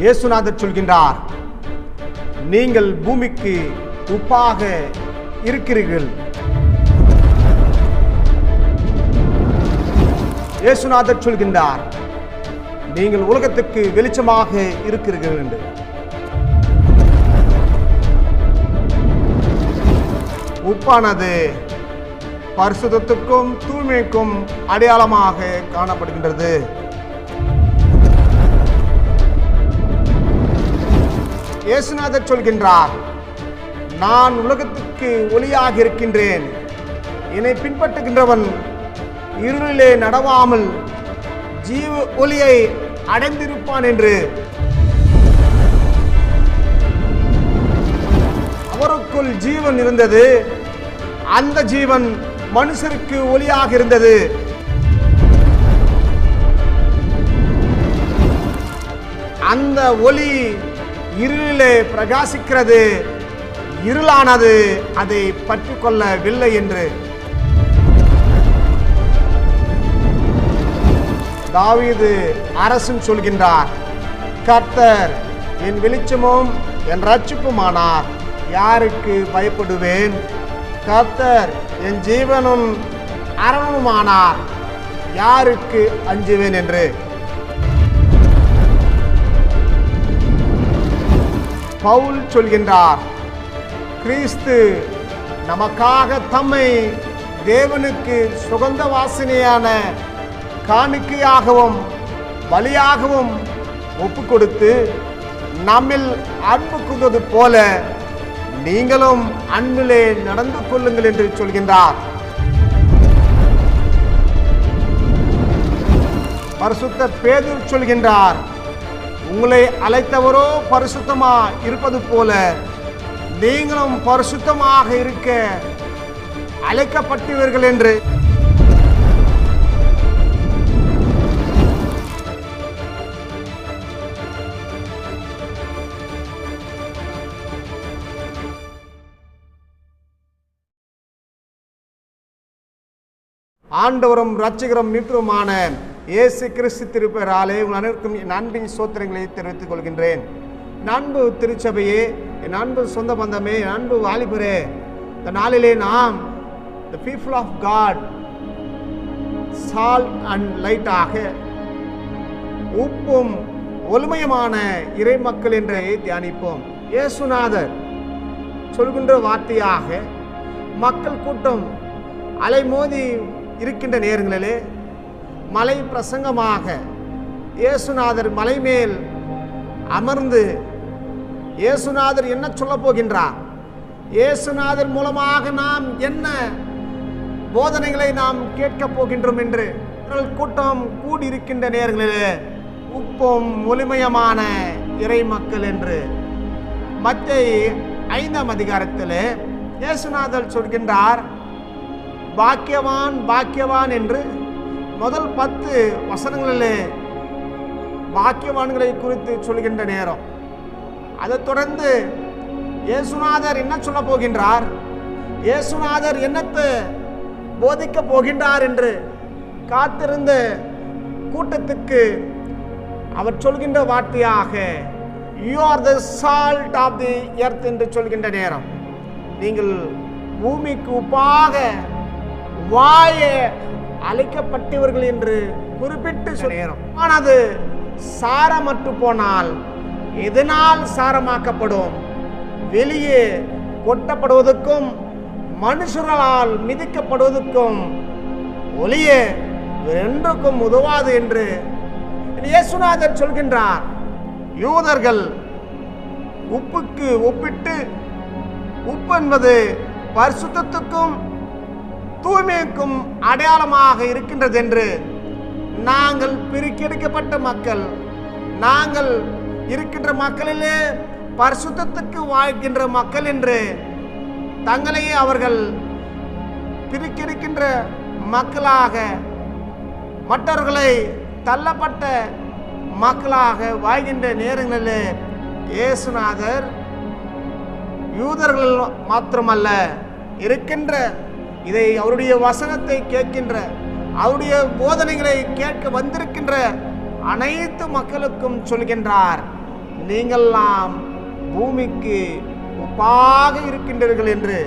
இயேசுநாதர் சொல்கின்றார், நீங்கள் பூமிக்கு உப்பாக இருக்கிறீர்கள். இயேசுநாதர் சொல்கின்றார், நீங்கள் உலகத்துக்கு வெளிச்சமாக இருக்கிறீர்கள் என்று. உப்பானது பரிசுத்தத்துக்கும் தூய்மைக்கும் அடையாளமாக காணப்படுகின்றது. இயேசுநாதர் சொல்கின்றார், நான் உலகத்துக்கு ஒளியாக இருக்கின்றேன். என்னை பின்பற்றுகின்றவன் இருளிலே நடவாமல் ஜீவ ஒளியை அடைந்திருப்பான் என்று. அவருக்குள் ஜீவன் இருந்தது. அந்த ஜீவன் மனுஷருக்கு ஒளியாக இருந்தது. அந்த ஒளி இருளிலே பிரகாசிக்கிறது. இருளானது அதை பற்றி கொள்ளவில்லை என்று. தாவீது அரசன் சொல்கின்றார், கர்த்தர் என் வெளிச்சமும் என் இரட்சிப்புமானார், யாருக்கு பயப்படுவேன்? கர்த்தர் என் ஜீவனும் அரணுமானார், யாருக்கு அஞ்சுவேன் என்று. பவுல் சொல்கின்றார், கிறிஸ்து நமக்காக தம்மை தேவனுக்கு சுகந்த வாசனையான காணிக்கையாகவும் பலியாகவும் ஒப்பு கொடுத்து நம்மில் அன்பு கூர்ந்தது போல நீங்களும் அன்பிலே நடந்து கொள்ளுங்கள் என்று சொல்கின்றார். பரிசுத்த பேதுரு சொல்கின்றார், உங்களை அழைத்தவரோ பரிசுத்தமா இருப்பது போல நீங்களும் பரிசுத்தமாக இருக்க அழைக்கப்பட்டவர்கள் என்று. ஆண்டவரும் இரட்சகரும் மீட்பருமான இயேசு கிறிஸ்து திருப்பெயராலே உங்கள் அனைவருக்கும் என் அன்பின் ஸ்தோத்திரங்களை தெரிவித்துக் கொள்கின்றேன். என் அன்பு திருச்சபையே, என் அன்பு சொந்த பந்தமே, என் அன்பு வாலிபரே, இந்த நாளிலே நாம் the people of God salt and light ஆக உப்பும் ஒளிமையுமான இறை மக்கள் என்றே தியானிப்போம். இயேசுநாதர் சொல்கின்ற வார்த்தையாக மக்கள் கூட்டம் அலைமோதி இருக்கின்ற நேரங்களிலே மலை பிரசங்கமாக இயேசுநாதர் மலை மேல் அமர்ந்து இயேசுநாதர் என்ன சொல்ல போகின்றார், இயேசுநாதர் மூலமாக நாம் என்ன போதனைகளை நாம் கேட்கப் போகின்றோம் என்று கூட்டம் கூடியிருக்கின்ற நேரங்களிலே உப்பும் ஒளிமயமான இறை மக்கள் என்று மத்தேயு 5ஆம் அதிகாரத்திலே இயேசுநாதர் சொல்கின்றார், பாக்கியவான் பாக்கியவான் என்று முதல் 10 வசனங்களிலே பாக்கியவான்களை குறித்து சொல்கின்ற நேரம். அதைத் தொடர்ந்து இயேசுநாதர் என்ன சொல்ல போகின்றார், இயேசுநாதர் என்னத்தை போதிக்க போகின்றார் என்று காத்திருந்த கூட்டத்துக்கு அவர் சொல்கின்ற வார்த்தையாக you are the salt of the earth என்று சொல்கின்ற நேரம். நீங்கள் பூமிக்கு உப்பாக வாய அழைக்கப்பட்டவர்கள் என்று குறிப்பிட்டு நேரம். ஆனது சாரமற்று போனால் எதனால் சாரமாக்கப்படும்? வெளியே கொட்டப்படுவதற்கும் மனுஷர்களால் மிதிக்கப்படுவதற்கும் ஒளியே என்றுக்கும் உதவாது என்று இயேசுநாதர் சொல்கின்றார். யூதர்கள் உப்புக்கு ஒப்பிட்டு உப்பு என்பது பரிசுத்தத்துக்கும் தூய்மைக்கும் அடையாளமாக இருக்கின்றது என்று, நாங்கள் பிரிக்கெடுக்கப்பட்ட மக்கள், நாங்கள் இருக்கின்ற மக்களிலே பரிசுத்தத்துக்கு வாழ்கின்ற மக்கள் என்று தங்களையே அவர்கள் பிரிக்கெடுக்கின்ற மக்களாக, மற்றவர்களை தள்ளப்பட்ட மக்களாக வாழ்கின்ற நேரங்களிலே இயேசுநாதர் யூதர்கள் மாத்திரமல்ல, இருக்கின்ற இதை அவருடைய வசனத்தை கேட்கின்ற, அவருடைய போதனைகளை கேட்க வந்திருக்கின்ற அனைத்து மக்களுக்கும் சொல்கின்றார், நீங்கள்லாம் பூமிக்கு உப்பாக இருக்கின்றீர்கள் என்று.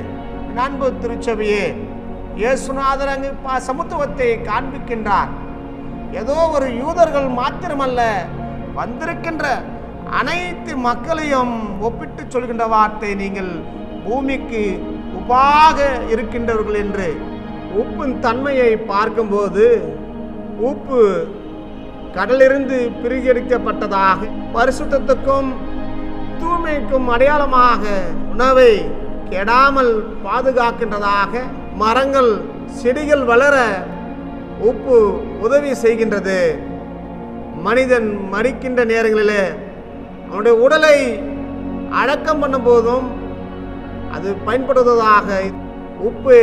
அன்பு திருச்சபையே, இயேசுநாதர் அங்கு சமத்துவத்தை காண்பிக்கின்றார். ஏதோ ஒரு யூதர்கள் மாத்திரமல்ல, வந்திருக்கின்ற அனைத்து மக்களையும் ஒப்பிட்டு சொல்கின்ற வார்த்தை, நீங்கள் பூமிக்கு உப்பாக இருக்கின்றவர்கள் என்று. உப்பின் தன்மையை பார்க்கும்போது உப்பு கடலிலிருந்து பிரித்தெடுக்கப்பட்டதாக, பரிசுத்தத்துக்கும் தூய்மைக்கும் அடையாளமாக, உணவை கெடாமல் பாதுகாக்கின்றதாக, மரங்கள் செடிகள் வளர உப்பு உதவி செய்கின்றது. மனிதன் மரிக்கின்ற நேரங்களிலே அவனுடைய உடலை அடக்கம் பண்ணும் போதும் அது பயன்படுவதாக உப்பு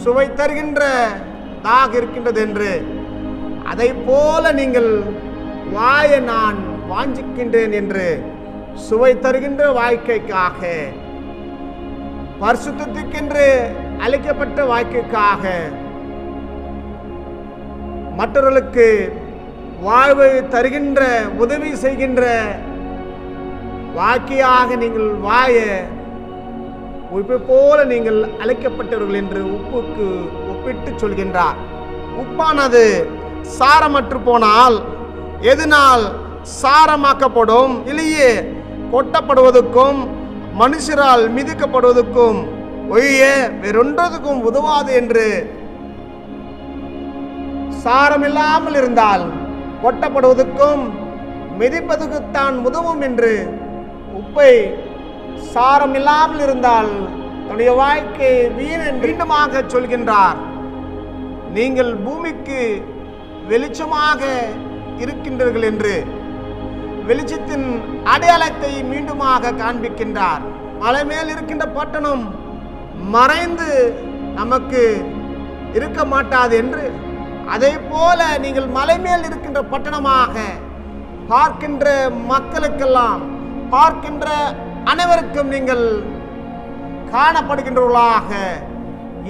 சுவை தருகின்றதாக இருக்கின்றது என்று. அதை போல நீங்கள் வாயை நான் வாஞ்சிக்கின்றேன் என்று சுவை தருகின்ற வாழ்க்கைக்காக, பரிசுத்தத்துக்கென்று அழைக்கப்பட்ட வாழ்க்கைக்காக, மற்றவர்களுக்கு வாழ்வை தருகின்ற உதவி செய்கின்ற வாழ்க்கையாக நீங்கள் வாய உப்பை போல நீங்கள் அழைக்கப்பட்டவர்கள் என்று உப்புக்கு ஒப்பிட்டு சொல்கின்றார். உப்பானது சாரமற்று போனால் எதனால் சாரமாக்கப்படும்? வெளியே கொட்டப்படுவதற்கும் மனுஷரால் மிதிக்கப்படுவதற்கும் ஒழிய வேறொன்றதுக்கும் உதவாது என்று. சாரம் இல்லாமல் இருந்தால் கொட்டப்படுவதற்கும் மிதிப்பதற்குத்தான் உதவும் என்று. உப்பை சாரம் இல்லாமல் இருந்தால் தன்னுடைய வாழ்க்கை வீண் என்று மீண்டுமாக சொல்கின்றார். நீங்கள் பூமிக்கு வெளிச்சமாக இருக்கின்றீர்கள் என்று வெளிச்சத்தின் அடையாளத்தை மீண்டுமாக காண்பிக்கின்றார். மலை மேல் இருக்கின்ற பட்டணம் மறைந்து நமக்கு இருக்க மாட்டாது என்று, அதே போல நீங்கள் மலை மேல் இருக்கின்ற பட்டணமாக பார்க்கின்ற மக்களுக்கெல்லாம், பார்க்கின்ற அனைவருக்கும் நீங்கள் காணப்படுகின்றவர்களாக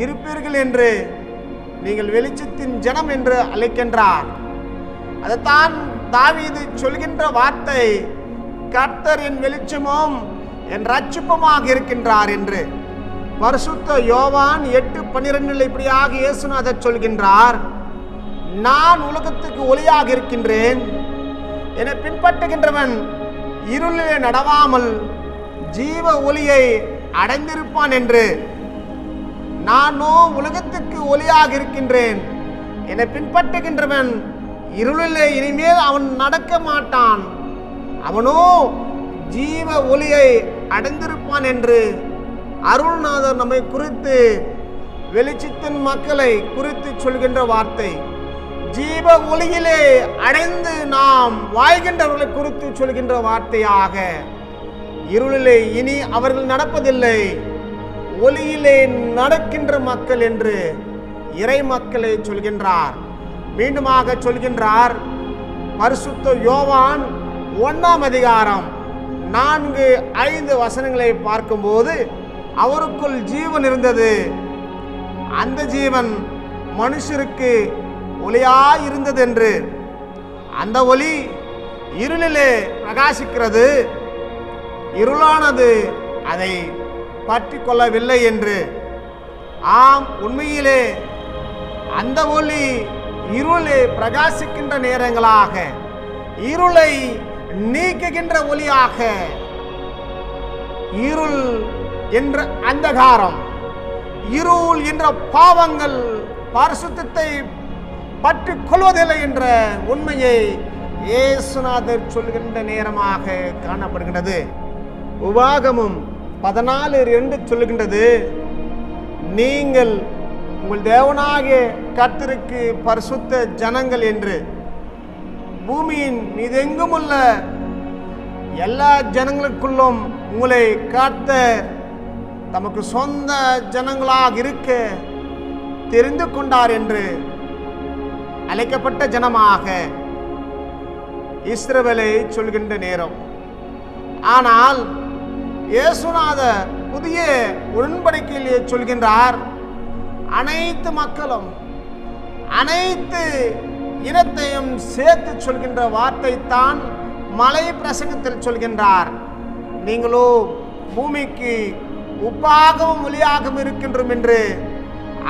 இருப்பீர்கள் என்று நீங்கள் வெளிச்சத்தின் ஜனம் என்று அழைக்கின்றார். அதைத்தான் தாவீது சொல்கின்ற வார்த்தை, கர்த்தர் என் வெளிச்சமும் என் ரட்சிப்புமாக இருக்கின்றார் என்று. பரிசுத்த யோவான் 8:12 இப்படியாக இயேசுநாதர் சொல்கின்றார், நான் உலகத்துக்கு ஒளியாக இருக்கின்றேன், என்னை பின்பற்றுகின்றவன் இருளிலே நடவாமல் ஜீவ ஒளியை அடைந்திருப்பான் என்று. நானோ உலகத்துக்கு ஒளியாக இருக்கின்றேன், என்னை பின்பற்றுகின்றவன் இருளிலே இனிமேல் அவன் நடக்க மாட்டான், அவனோ ஜீவ ஒளியை அடைந்திருப்பான் என்று அருள்நாதர் நம்மை குறித்து, வெளிச்சத்தின் மக்களை குறித்து சொல்கின்ற வார்த்தை. ஜீவ ஒளியிலே அடைந்து நாம் வாழ்கின்றவர்களை குறித்து சொல்கின்ற வார்த்தையாக, இருளிலே இனி அவர்கள் நடப்பதில்லை, ஒளியிலே நடக்கின்ற மக்கள் என்று இறை மக்களை சொல்கின்றார். மீண்டுமாக சொல்கின்றார். பரிசுத்த யோவான் 1ஆம் அதிகாரம் 4-5 வசனங்களை பார்க்கும்போது, அவருக்குள் ஜீவன் இருந்தது, அந்த ஜீவன் மனுஷருக்கு ஒளியாய் இருந்தது என்று. அந்த ஒளி இருளிலே பிரகாசிக்கிறது, இருளானது அதை பற்றி கொள்ளவில்லை என்று. ஆம், உண்மையிலே அந்த ஒளி இருளை பிரகாசிக்கின்ற நேரங்களாக, இருளை நீக்குகின்ற ஒளியாக, இருள் என்ற அந்தகாரம், இருள் என்ற பாவங்கள் பரிசுத்தத்தை பற்றி கொள்வதில்லை என்ற உண்மையை இயேசுநாதர் சொல்கின்ற நேரமாக காணப்படுகின்றது. உபாகமம் 14:2 சொல்லுகின்றது, நீங்கள் உங்கள் தேவனாகிய கர்த்தருக்கு பரிசுத்த ஜனங்கள் என்று. பூமியின் மீதெங்கும் உள்ள எல்லா ஜனங்களுக்குள்ளும் உங்களை கர்த்தர் தமக்கு சொந்த ஜனங்களாக இருக்க தெரிந்து கொண்டார் என்று. அழைக்கப்பட்ட ஜனமாக இஸ்ரவேலை சொல்கின்ற நேரம். ஆனால் இயேசுநாதர் புதிய உடன்படிக்கையிலே சொல்கின்றார், அனைத்து மக்களும் அனைத்து இனத்தையும் சேர்த்து சொல்கின்ற வார்த்தை தான் மலை பிரசங்கத்தில் சொல்கின்றார், நீங்களோ பூமிக்கு உப்பாகவும் ஒளியாகவும் இருக்கின்றோம் என்று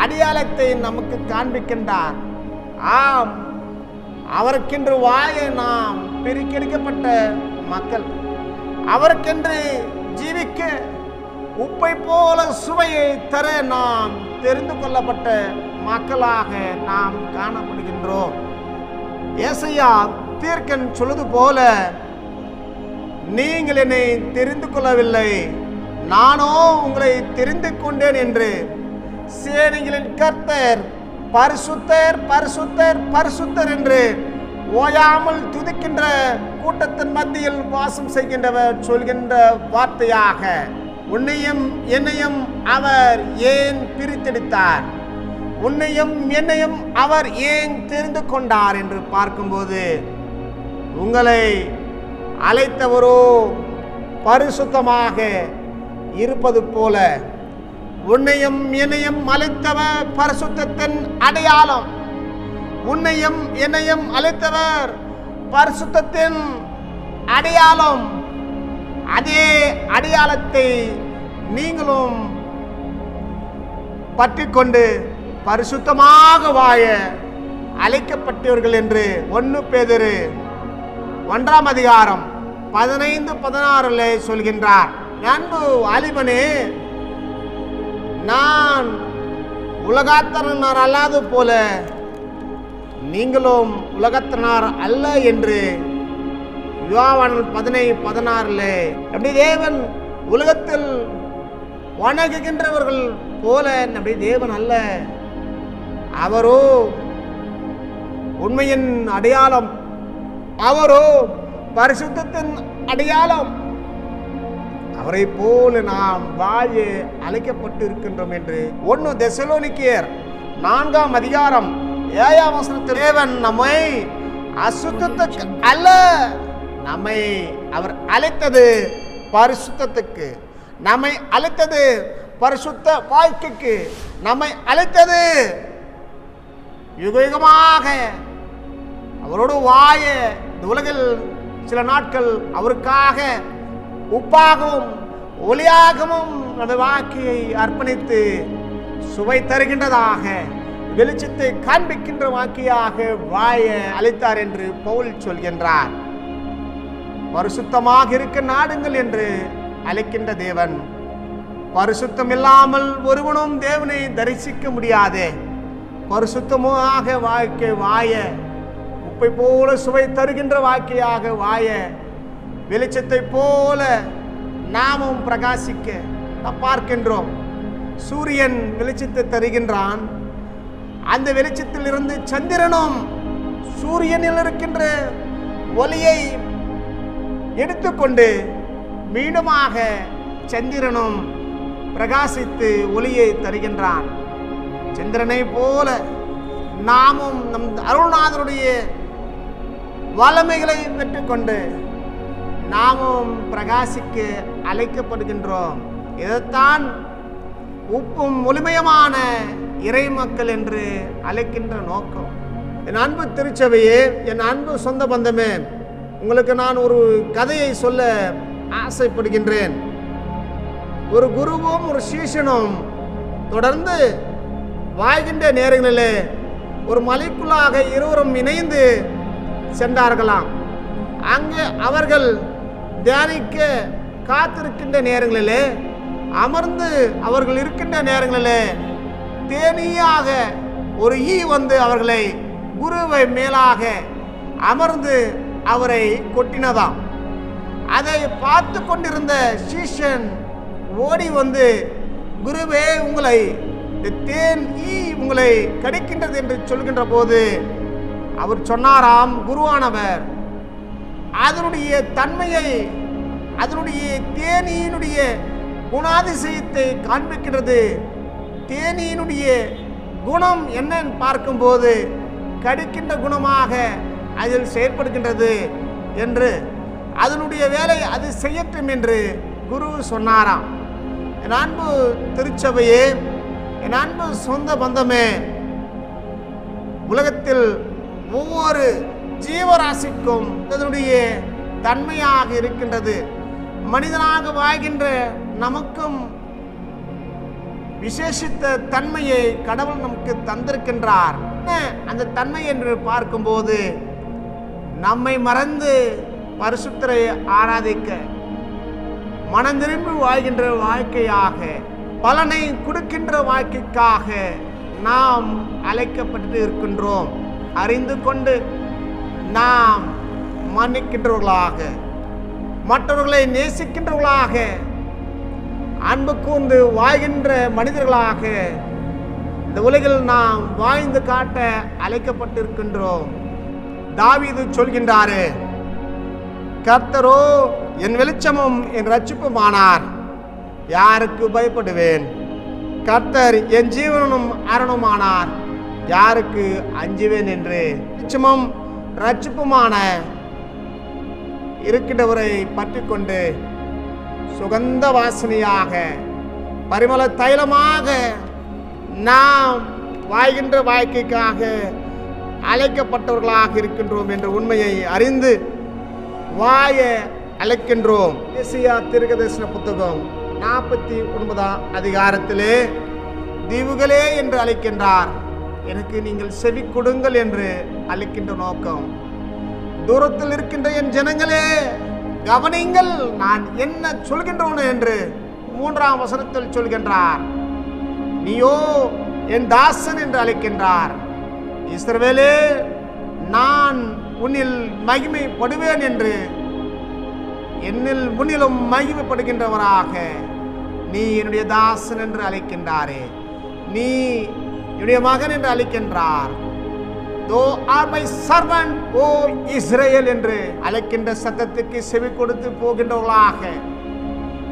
அடையாளத்தை நமக்கு காண்பிக்கின்றார். ஆம், அவருக்கென்று வாழ நாம் பிரிக்கெடுக்கப்பட்ட மக்கள், அவருக்கென்று ஜீவிக்க உப்பை போல சுவையை தர நாம் தெரிந்து கொள்ளப்பட்ட மக்களாக நாம் காணப்படுகின்றோம். ஏசாயா தீர்க்கன் சொல்வது போல, நீங்கள் என்னை தெரிந்து கொள்ளவில்லை, நானோ உங்களை தெரிந்து கொண்டேன் என்று சேனைகளின் கர்த்தர் பரிசுத்தர் பரிசுத்தர் பரிசுத்தர் என்று ஓயாமல் துதிக்கின்ற கூட்டத்தின் மத்தியில் வாசம் செய்கின்றவர் சொல்கின்ற வார்த்தையாக, உன்னையும் என்னையும் அவர் ஏன் பிரித்தெடுத்தார், உன்னையும் என்னையும் அவர் ஏன் தெரிந்து கொண்டார் என்று பார்க்கும்போது, உங்களை அழைத்தவரோ பரிசுத்தமாக இருப்பது போல, உன்னையும் என்னையும் அழைத்தவர் பரிசுத்தத்தின் அடையாளம், உன்னையும் என்னையும் அழைத்தவர் பரிசுத்தத்தின் அடையாளம். அதே அடையாளத்தை நீங்களும் பற்றி கொண்டு பரிசுத்தமாக வாழ அழைக்கப்பட்டவர்கள் என்று 1 பேதுரு 1 15-16 சொல்கின்றார். அன்பு வாலிபனே, நான் உலகத்தினர் அல்லாது போல நீங்களும் உலகத்தினர் அல்ல என்று யோவான் 10:16 அப்படி தேவன் உலகத்தில் வணங்குகின்றவர்கள் போல அப்படி தேவன் அல்ல, அவரோ உண்மையின் அடையாளம், அவரோ பரிசுத்தத்தின் அடையாளம், அவரை போல நாம் வாழ அழைக்கப்பட்டு இருக்கின்றோம் என்று 1 தெசலோனிக்கேயர் 4 தேவன் நம்மை அசுத்தத்துக்கு அல்ல, நம்மை அவர் அழைத்தது பரிசுத்தத்துக்கு, நம்மை அழைத்தது பரிசுத்த வாழ்க்கைக்கு, நம்மை அழைத்தது யுகயுகமாக அவரோடு வாழ இந்த உலகில் சில நாட்கள் அவருக்காக உப்பாகவும் ஒளியாகவும் அந்த வாழ்க்கையை அர்ப்பணித்து சுவை தருகின்றதாக வெளிச்சத்தை காண்பிக்கின்ற வாக்கியாக வாழ அழைத்தார் என்று பவுல் சொல்கின்றார். பரிசுத்தமாக இருக்க நாடுங்கள் என்று அழைக்கின்ற தேவன், பரிசுத்தம் இல்லாமல் ஒருவனும் தேவனை தரிசிக்க முடியாது. பரிசுத்தமாக வாழ்க்கை வாழ, உப்பை போல சுவை தருகின்ற வாழ்க்கையாக வாழ, வெளிச்சத்தை போல நாமும் பிரகாசிக்க நாம் பார்க்கின்றோம். சூரியன் வெளிச்சத்தை தருகின்றான், அந்த வெளிச்சத்தில் இருந்து சந்திரனும் சூரியனில் இருக்கின்ற ஒளியை எடுத்துக்கொண்டு மீண்டுமாக சந்திரனும் பிரகாசித்து ஒளியை தருகின்றான். சந்திரனை போல நாமும் நம் அருள்நாதருடைய வல்லமைகளை பெற்றுக்கொண்டு நாமும் பிரகாசிக்க அழைக்கப்படுகின்றோம். இதைத்தான் உப்பும் ஒளிமயமான இறை மக்கள் என்று அழைக்கின்ற நோக்கம். என் அன்பு திருச்சபையே, என் அன்பு சொந்த பந்தமே, உங்களுக்கு நான் ஒரு கதையை சொல்ல ஆசைப்படுகின்றேன். ஒரு குருவும் ஒரு சீஷனும் தொடர்ந்து வாழ்கின்ற நேரங்களிலே ஒரு மலைக்குள்ளாக இருவரும் இணைந்து சென்றார்களாம். அங்கு அவர்கள் தியானிக்க காத்திருக்கின்ற நேரங்களிலே, அமர்ந்து அவர்கள் இருக்கின்ற நேரங்களிலே தேனியாக ஒரு ஈ வந்து அவர்களை குருவை மேலாக அமர்ந்து அவரை கொட்டினதாம். அதை பார்த்து கொண்டிருந்த சீஷன் ஓடி வந்து, குருவே, உங்களை தேன் ஈ உங்களை கடிக்கின்றது என்று சொல்கின்ற போது அவர் சொன்னாராம், குருவானவர் அதனுடைய தன்மையை, அதனுடைய தேனியினுடைய குணாதிசயத்தை காண்பிக்கின்றது. தேனியினுடைய குணம் என்னன்னு பார்க்கும்போது கடிக்கின்ற குணமாக அதில் செயற்படுகின்றது என்று, அதனுடைய வேலை அது செய்யட்டும் என்று குரு சொன்னாராம். என் அன்பு திருச்சபையே, என் அன்பு சொந்த பந்தமே, உலகத்தில் ஒவ்வொரு ஜீவராசிக்கும் அதனுடைய தன்மையாக இருக்கின்றது. மனிதனாக வாழ்கின்ற நமக்கும் விசேஷித்த தன்மையை கடவுள் நமக்கு தந்திருக்கின்றார். அந்த தன்மை என்று பார்க்கும்போது நம்மை மறந்து பரிசுத்தரை ஆராதிக்க மனம் திரும்பி வாழ்கின்ற வாழ்க்கையாக, பலனை கொடுக்கின்ற வாழ்க்கைக்காக நாம் அழைக்கப்பட்டு இருக்கின்றோம். அறிந்து கொண்டு நாம் மன்னிக்கின்றவர்களாக, மற்றவர்களை நேசிக்கின்றவர்களாக, அன்பு கூர்ந்து வாழ்கின்ற மனிதர்களாக இந்த உலகில் நாம் வாழ்ந்து காட்ட அழைக்கப்பட்டிருக்கின்றோம். தாவீது சொல்கின்றாரே, கர்த்தரோ என் வெளிச்சமும் என் இரட்சிப்புமானார், யாருக்கு பயப்படுவேன்? கர்த்தர் என் ஜீவனும் அரணுமானார், யாருக்கு அஞ்சுவேன் என்று. வெளிச்சமும் இரட்சிப்புமான இருக்கின்றவரை பற்றி கொண்டு சுகந்த வாசனையாக, பரிமள தைலமாக நாம் வாழ்கின்ற வாழ்க்கைக்காக அழைக்கப்பட்டவர்களாக இருக்கின்றோம் என்ற உண்மையை அறிந்து வாய அழைக்கின்றோம். ஏசாயா தீர்க்கதரிசன புத்தகம் 49ஆம் அதிகாரத்திலே தீவுகளே என்று அழைக்கின்றார். எனக்கு நீங்கள் செவி கொடுங்கள் என்று அழைக்கின்ற நோக்கம். தூரத்தில் இருக்கின்ற என் ஜனங்களே கவனிங்கள், நான் என்ன சொல்கின்றோம் என்று 3ஆம் வசனத்தில் சொல்கின்றார். நீயோ என் தாசன் என்று அழைக்கின்றார். இஸ்ரவேலே, நான் உன்னில் மகிமைப்படுவேன் என்று, என்னில் முன்னிலும் மகிமைப்படுகின்றவராக நீ என்னுடைய தாசன் என்று அழைக்கின்றாரே, நீ என்னுடைய மகன் என்று அழைக்கின்றார். Thou art my servant, O Israel என்று அழைக்கின்ற சத்தத்துக்கு செவி கொடுத்து போகின்றவர்களாக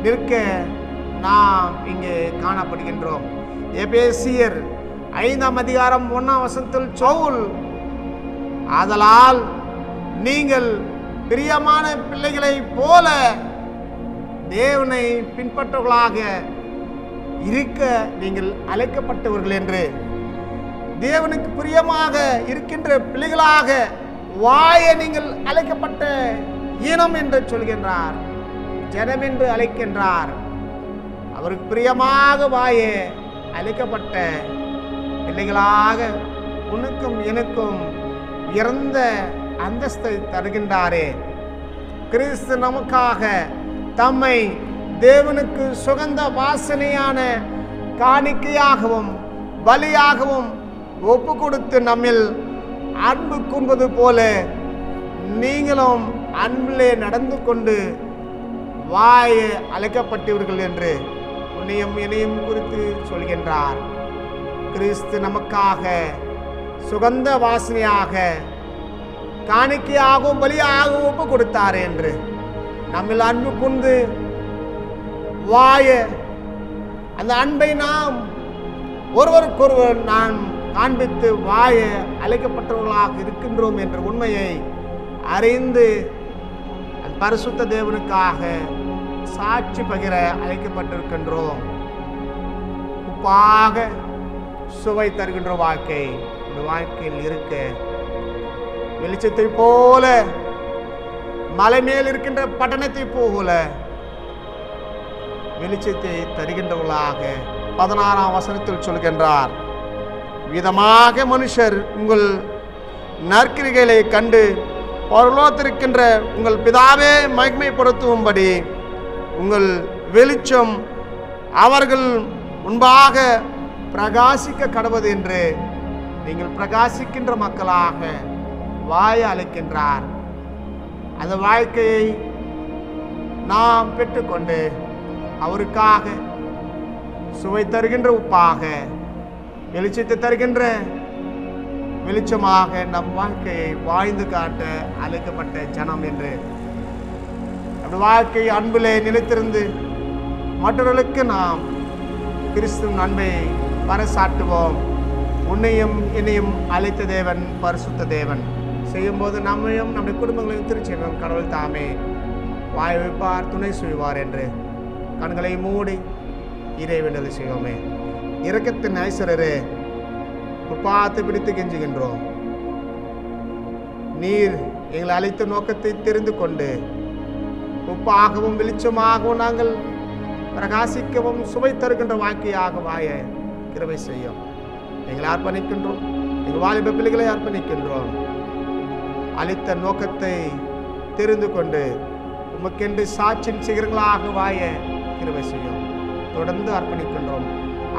நிற்க நாம் இங்கே காணப்படுகின்றோம். எபேசியர் 5ஆம் அதிகாரம் 1ஆம் வசனத்தில் சவுல், ஆதலால் நீங்கள் பிரியமான பிள்ளைகளை போல தேவனை பின்பற்றவர்களாக இருக்க நீங்கள் அழைக்கப்பட்டவர்கள் என்று, தேவனுக்கு பிரியமாக இருக்கின்ற பிள்ளைகளாக வாய நீங்கள் அழைக்கப்பட்ட இனம் என்று சொல்கின்றார். ஜனம் என்று அழைக்கின்றார். அவருக்கு பிரியமாக வாய அழைக்கப்பட்ட பிள்ளைகளாக உனக்கும் எனக்கும் உயர்ந்த அந்தஸ்தை தருகின்றாரே. கிறிஸ்து நமக்காக தம்மை தேவனுக்கு சுகந்த வாசனையான காணிக்கையாகவும் பலியாகவும் ஒப்பு கொடுத்து நம்மில் அன்பு கூர்வது போல நீங்களும் அன்பிலே நடந்து கொண்டு வாய அழைக்கப்பட்டவர்கள் என்று உன்னையும் என்னையும் குறித்து சொல்கின்றார். கிறிஸ்து நமக்காக சுகந்த வாசனையாக காணிக்கையாகவும் பலியாகவும் ஒப்பு கொடுத்தார் என்று நம்மில் அன்பு கொண்டு வாய அந்த அன்பை நாம் ஒருவருக்கொருவர் நாம் காண்பித்து வாய அழைக்கப்பட்டவர்களாக இருக்கின்றோம் என்ற உண்மையை அறிந்து பரிசுத்த தேவனுக்காக சாட்சி பகிர அழைக்கப்பட்டிருக்கின்றோம். உப்பாக சுவை தருகின்ற வாழ்க்கை இந்த வாழ்க்கையில் இருக்க வெளிச்சத்தை போல, மலை மேல் இருக்கின்ற பட்டணத்தை போல வெளிச்சத்தை தருகின்றவர்களாக 16ஆம் வசனத்தில் சொல்கின்றார். விதமாக மனுஷர் உங்கள் நற்கிரிகளை கண்டு பரலோகத்திருக்கின்ற உங்கள் பிதாவே மகிமைப்படுத்தும்படி உங்கள் வெளிச்சம் அவர்கள் முன்பாக பிரகாசிக்க கடவுது என்று நீங்கள் பிரகாசிக்கின்ற மக்களாக வாய அழைக்கின்றார். அந்த வாழ்க்கையை நாம் பெற்றுக்கொண்டு அவருக்காக சுவை தருகின்ற உப்பாக, வெளிச்சத்தை தருகின்ற வெளிச்சமாக நம் வாழ்க்கையை வாழ்ந்து காட்ட அழைக்கப்பட்ட ஜனம் என்று அப்படி வாழ்க்கை அன்பிலே நிலைத்திருந்து மற்றவர்களுக்கு நாம் கிறிஸ்துவின் அன்பை பறைசாற்றுவோம். உன்னையும் என்னையும் அழைத்த தேவன் பரிசுத்த தேவன். செய்யும்போது நம்மையும் நம்முடைய குடும்பங்களையும் திருச்செய்வோம். கடவுள் தாமே வாய் வைப்பார், துணை செய்வார் என்று கண்களை மூடி இறைவேண்டல் செய்வோமே. இரக்கத்தின் ஐஸ்வரரே, பார்த்து பிடித்து கெஞ்சுகின்றோம். நீர் எங்களை அழைத்த நோக்கத்தை தெரிந்து கொண்டு உப்பாகவும் வெளிச்சமாகவும் நாங்கள் பிரகாசிக்கவும் சுவை தருகின்ற வாழ்க்கையாக வாய கிருபை செய்யும். எங்களை அர்ப்பணிக்கின்றோம், எங்கள் வாலிப பிள்ளைகளை அர்ப்பணிக்கின்றோம். அளித்த நோக்கத்தை தெரிந்து கொண்டு உமக்கென்று சாட்சியின் சிகரங்களாக வாய கிருபை செய்யும். தொடர்ந்து அர்ப்பணிக்கின்றோம்.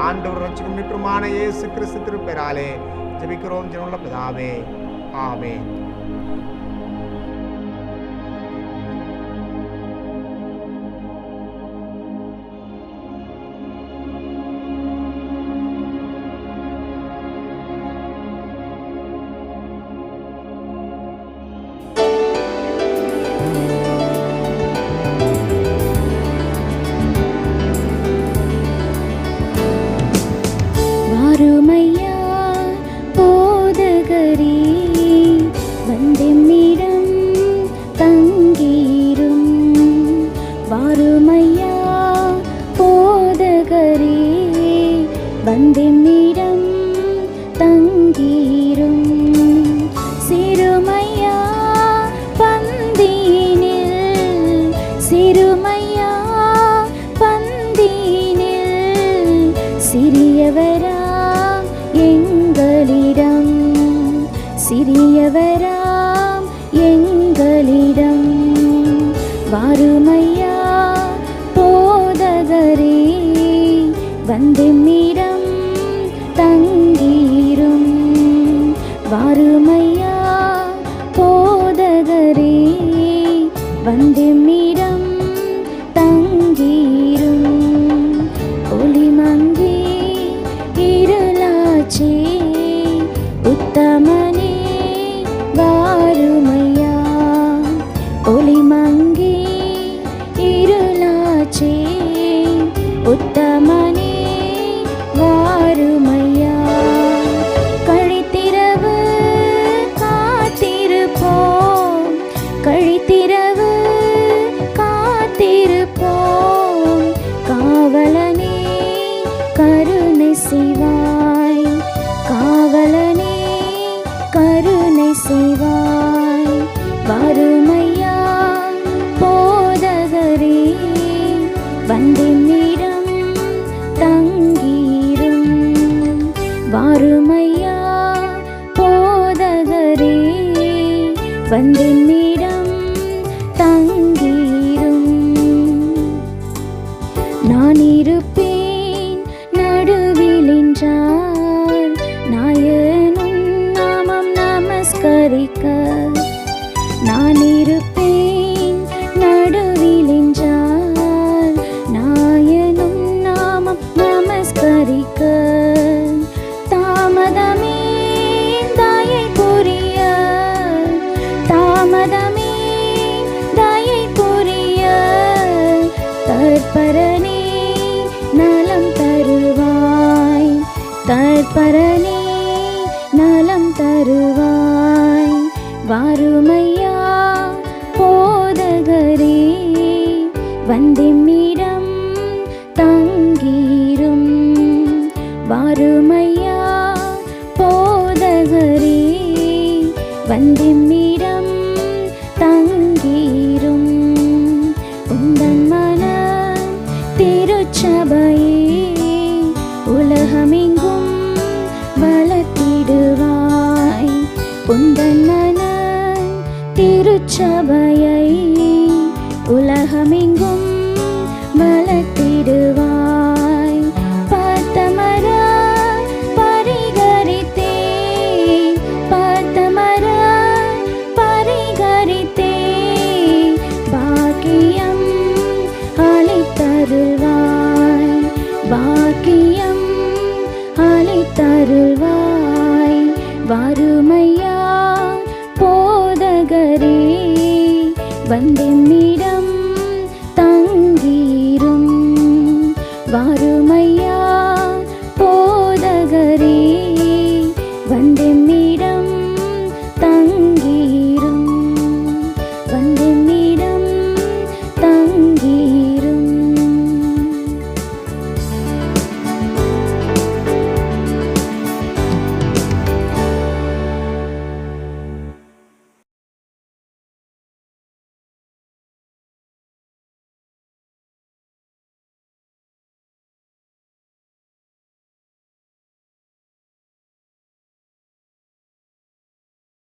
ஆண்டவர் ரட்சகரும் மீட்பருமான இயேசு கிறிஸ்து திருப்பெயராலே ஜெபிக்கிறோம் ஜெபமுள்ள பிதாவே, ஆமென். வாருமையா போதகரே, வந்தெம்மிடம் தங்கீரும். வாருமையா போதகரே, வந்தெம்மிடம் தங்கீரும். சிறுமையா பந்தினில், சிறுமையா பந்தினில், சிறியவரா எங்களிடம், சிறியவராம் எங்களிடம். வாருமையா போதகரே, வந்தெம்மிடம் தங்கீரும். வாருமையா போதகரே, வந்தெம்மிடம் தங்கீரும். ஒளிமங்கி இருளாச்சே, உத்தமனே வாருமையா. ஒளிமங்கி இருளாச்சே, உத்தமனே வாருமையா. கழித்திரவு காத்திருப்போம், கழித்திரவு காத்திருப்போம். காவலனே கருணை செய்வாய், காவலனே கருணை செய்வாய். வாருமையா போதகரே, வந்தெம்மிடம் தங்கீரும். வாருமையா போதகரே, வந்தெம்மிடம் தங்கீரும். நான் இருப்பேன் நடுவில் என்றார், நாயனும் நாமம் நமஸ்கரிக்க. நான் இருப்பேன் நடுவில் என்றார், நாயனும் நாமம் நமஸ்கரிக்க. தாமதமே தயை புரிய, தாமதமே தயை புரிய. தற்பரனே நலம் தருவாய், தற்பரனே நலம் தருவாய். வாருமையா போதகரே, வந்தெம்மிடம் தங்கீரும். வாருமையா போதகரே, வந்தெம்மிடம் தங்கீரும். உந்தன் மன திருச்சபையே, உலகமெங்கும் வளர்த்திடுவாய். உந்தன் மன திருச்சபையை உலகமெங்கும் வளர்த்திடுவாய். பத்தமர பரிகரித்தே, பத்தமர பரிகரித்தே. பாக்கியம் அளித்தருள்வாய், பாக்கியம் அளித்தருள்வாய். வாருமையா போதகரே, வந்தெம்மிடம் தங்கீரும். வாருமையா போதகரே, வந்தெம்மிடம்